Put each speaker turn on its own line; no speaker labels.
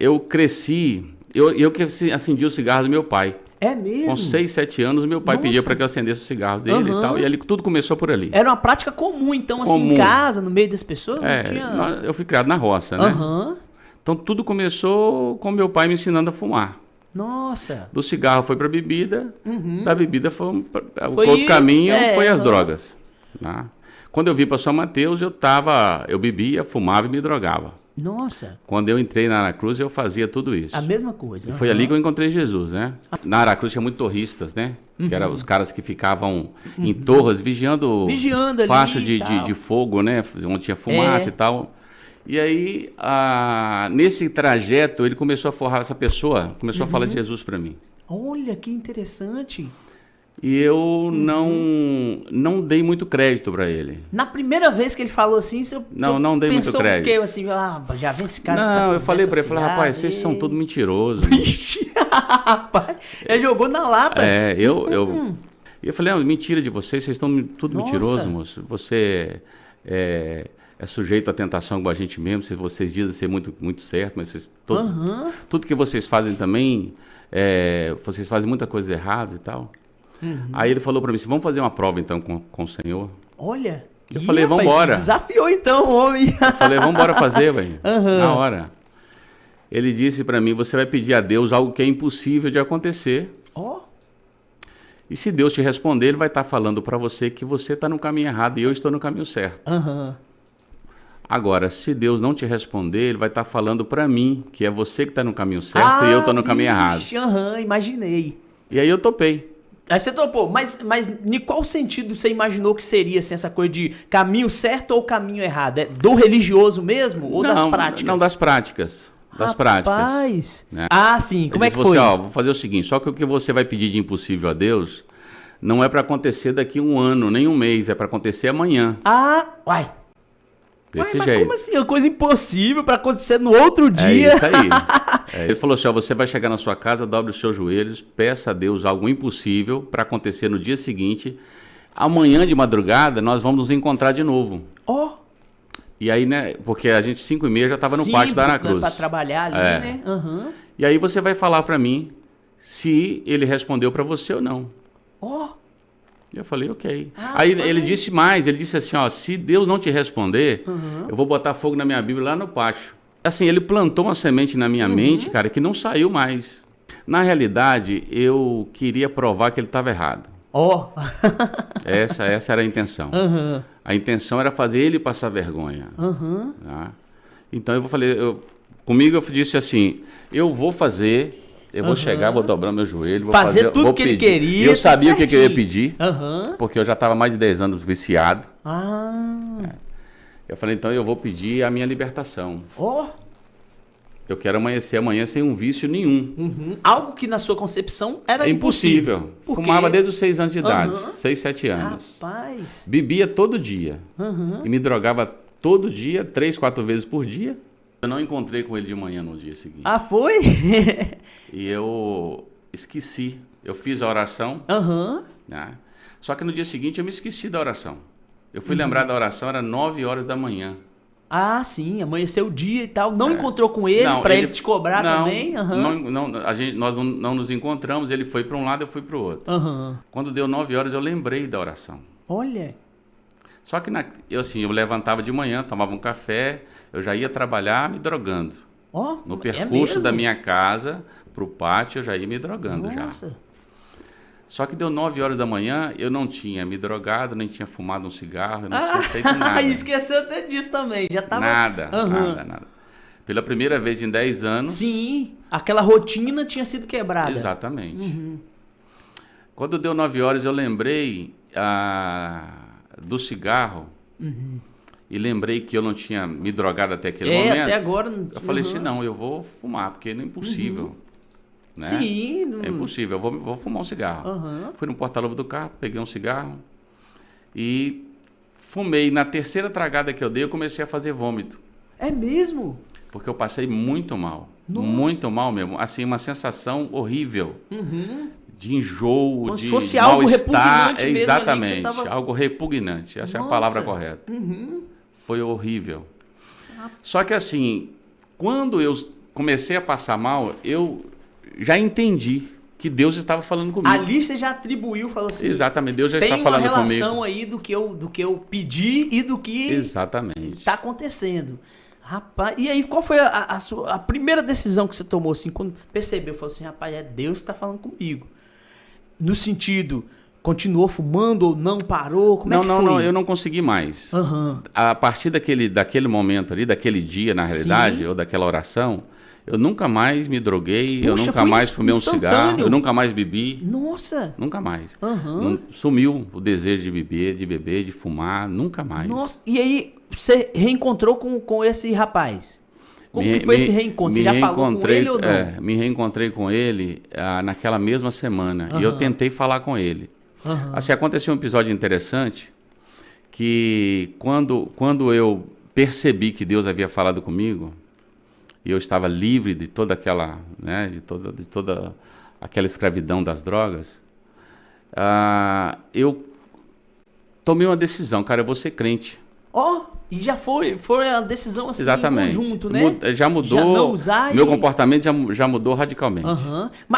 eu cresci, eu que acendi o cigarro do meu pai.
É mesmo?
Com 6, 7 anos, meu pai pedia para que eu acendesse o cigarro dele e tal. E ali tudo começou por ali.
Era uma prática comum, então, assim, em casa, no meio das pessoas? Não tinha...
Eu fui criado na roça, né? Então tudo começou com meu pai me ensinando a fumar.
Nossa!
Do cigarro foi para bebida, da bebida foi outro caminho, foi as drogas. Né? Quando eu vim para São Mateus, eu bebia, fumava e me drogava.
Nossa!
Quando eu entrei na Aracruz, eu fazia tudo isso.
A mesma coisa.
E foi ali que eu encontrei Jesus, né? Na Aracruz tinha muito torristas, né? Que eram os caras que ficavam em torres, vigiando faixa de fogo, né? Onde tinha fumaça e tal. E aí, nesse trajeto, ele começou a forrar essa pessoa, começou a falar de Jesus para mim.
Olha, que interessante.
E eu não dei muito crédito para ele.
Na primeira vez que ele falou assim, você
não dei muito crédito.
Pensou assim, já vem esse cara.
Não, eu falei para ele, rapaz, vocês são todos mentirosos.
Rapaz, ele jogou na lata.
Eu falei, mentira de vocês estão tudo mentirosos, moço. Você é sujeito à tentação igual a gente mesmo, se vocês dizem ser muito, muito certo, mas tudo que vocês fazem também, vocês fazem muita coisa errada e tal. Aí ele falou para mim assim, vamos fazer uma prova então com o Senhor?
Olha.
Eu falei, vamos embora.
Desafiou então o homem.
Eu falei, vamos embora fazer, velho. Na hora. Ele disse para mim, você vai pedir a Deus algo que é impossível de acontecer. E se Deus te responder, ele vai estar falando para você que você está no caminho errado e eu estou no caminho certo. Agora, se Deus não te responder, ele vai estar falando para mim que é você que está no caminho certo e eu estou no caminho errado.
Imaginei.
E aí eu topei.
Aí você topou, mas em qual sentido você imaginou que seria assim, essa coisa de caminho certo ou caminho errado? É do religioso mesmo ou das práticas?
Não, das práticas. Das práticas.
Né? Sim. Como é que
foi?
Assim,
vou fazer o seguinte, só que o que você vai pedir de impossível a Deus não é para acontecer daqui um ano, nem um mês, é para acontecer amanhã.
Uai.
Desse
mas
jeito.
Como assim? Uma coisa impossível para acontecer no outro dia?
É isso aí. Ele falou assim, você vai chegar na sua casa, dobre os seus joelhos, peça a Deus algo impossível para acontecer no dia seguinte. Amanhã de madrugada, nós vamos nos encontrar de novo. E aí, né, porque a gente 5h30 já estava no pátio da Aracruz.
Para trabalhar ali, né?
E aí você vai falar para mim se ele respondeu para você ou não. Eu falei, ok. Aí ele disse mais, ele disse assim, se Deus não te responder, eu vou botar fogo na minha Bíblia lá no pátio. Assim, ele plantou uma semente na minha mente, cara, que não saiu mais. Na realidade, eu queria provar que ele estava errado. Essa era a intenção. A intenção era fazer ele passar vergonha. Tá? Então comigo eu disse assim, eu vou fazer... Eu vou chegar, vou dobrar meu joelho, vou
fazer tudo que ele queria.
E eu sabia o que eu ia pedir, porque eu já estava mais de 10 anos viciado. Eu falei, então eu vou pedir a minha libertação. Eu quero amanhecer amanhã sem um vício nenhum.
Algo que na sua concepção era impossível.
Fumava desde os 6 anos de idade, 6, 7 anos.
Rapaz.
Bebia todo dia. E me drogava todo dia, 3, 4 vezes por dia. Eu não encontrei com ele de manhã no dia seguinte.
Foi?
E eu esqueci. Eu fiz a oração. Né? Só que no dia seguinte eu me esqueci da oração. Eu fui lembrar da oração, era 9 horas da manhã.
Sim, amanheceu o dia e tal. Não encontrou com ele para ele te cobrar também?
Nós não nos encontramos. Ele foi para um lado, eu fui para o outro. Quando deu 9 horas, eu lembrei da oração.
Olha.
Só que eu levantava de manhã, tomava um café, eu já ia trabalhar me drogando. No percurso da minha casa para o pátio, eu já ia me drogando.
Nossa.
Só que deu 9 horas da manhã, eu não tinha me drogado, nem tinha fumado um cigarro, eu não tinha feito nada.
Esqueceu até disso também, já tava...
Nada. Pela primeira vez em 10 anos...
Sim, aquela rotina tinha sido quebrada.
Exatamente. Quando deu 9 horas, eu lembrei do cigarro e lembrei que eu não tinha me drogado até aquele momento.
Até agora...
Eu falei assim, não, eu vou fumar, porque não é impossível. Né?
Sim.
É impossível, eu vou fumar um cigarro. Fui no porta-luva do carro, peguei um cigarro e fumei. Na terceira tragada que eu dei, eu comecei a fazer vômito.
É mesmo?
Porque eu passei muito mal.
Nossa.
Muito mal mesmo. Assim, uma sensação horrível. De enjoo,
como
de
se fosse algo
mal-estar.
Repugnante mesmo,
exatamente,
tava...
algo repugnante. Essa é a palavra correta. Foi horrível. Só que assim, quando eu comecei a passar mal, eu já entendi que Deus estava falando comigo.
Ali você já atribuiu, falou assim...
Exatamente, Deus já está falando comigo.
Tem uma relação aí do que eu pedi e do que está acontecendo. Rapaz, e aí qual foi a primeira decisão que você tomou, assim, quando percebeu? Falou assim, rapaz, é Deus que está falando comigo. No sentido, continuou fumando ou não parou? Como é que foi?
Não, eu não consegui mais. A partir daquele momento ali, daquele dia, na realidade, ou daquela oração... Eu nunca mais me droguei, eu nunca mais fumei um cigarro, eu nunca mais bebi.
Nossa!
Nunca mais. Sumiu o desejo de beber, de fumar, nunca mais.
Nossa, e aí você reencontrou com esse rapaz? Como que foi esse reencontro? Você já falou com ele ou não?
Me reencontrei com ele naquela mesma semana e eu tentei falar com ele. Assim, aconteceu um episódio interessante que quando eu percebi que Deus havia falado comigo, e eu estava livre de toda aquela, né, de toda aquela escravidão das drogas, eu tomei uma decisão, cara, eu vou ser crente.
E já foi a decisão assim,
exatamente,
em conjunto, né?
Já mudou,
já não usar
meu comportamento já mudou radicalmente.